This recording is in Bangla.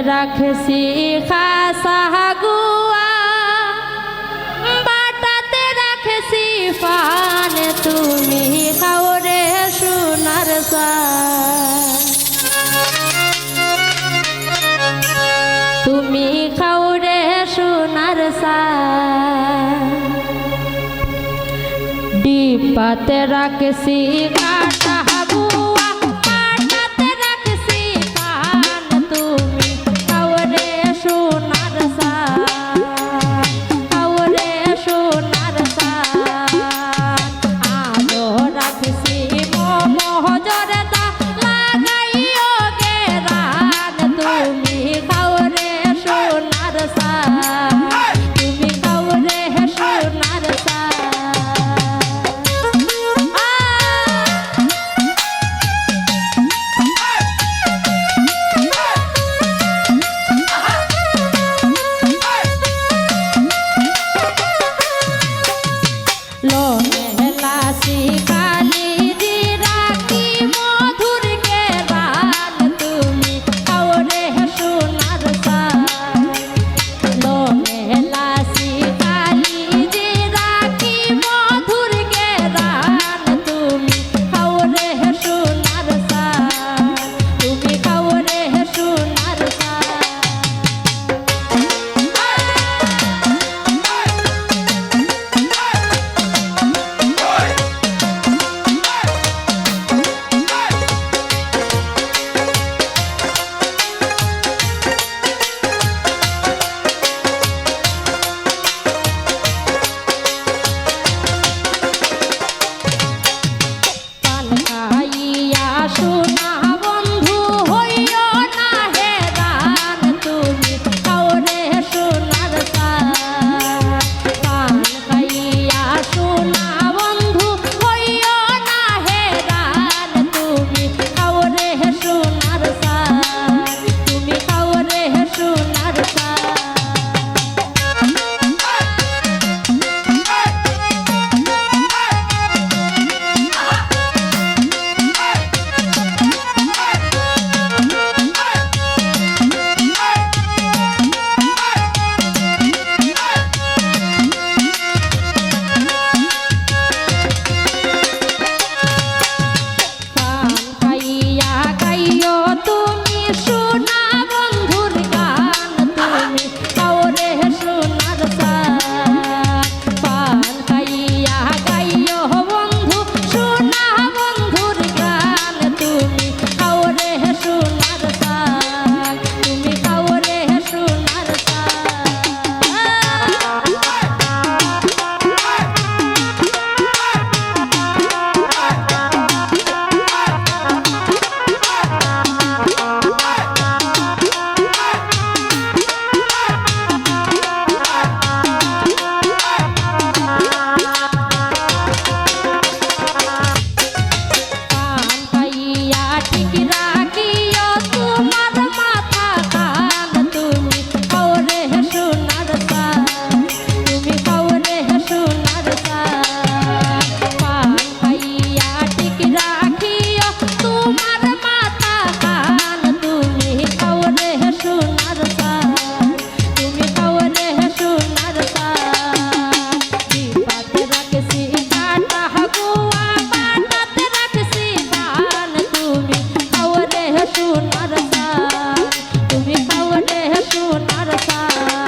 রাখছি খাসা গুয়া বাটাতে রাখছি পান তুমি খাও রে সোনার চাঁদ তুমি খাও রে সোনার চাঁদ ডিপাতে রাখছি কাটা বুয়া পাটাতে রাখছি পান তুমি খাও রে সোনার চাঁদ খাও রে সোনার চাঁদ আলো রাখছি মহজরে দা লাগাইও গে রান তুমি খাও রে সোনার চাঁদ তুমি খাও রে সোনার চাঁদ সোনার চাঁদ তুমি খাও রে সোনার চাঁদ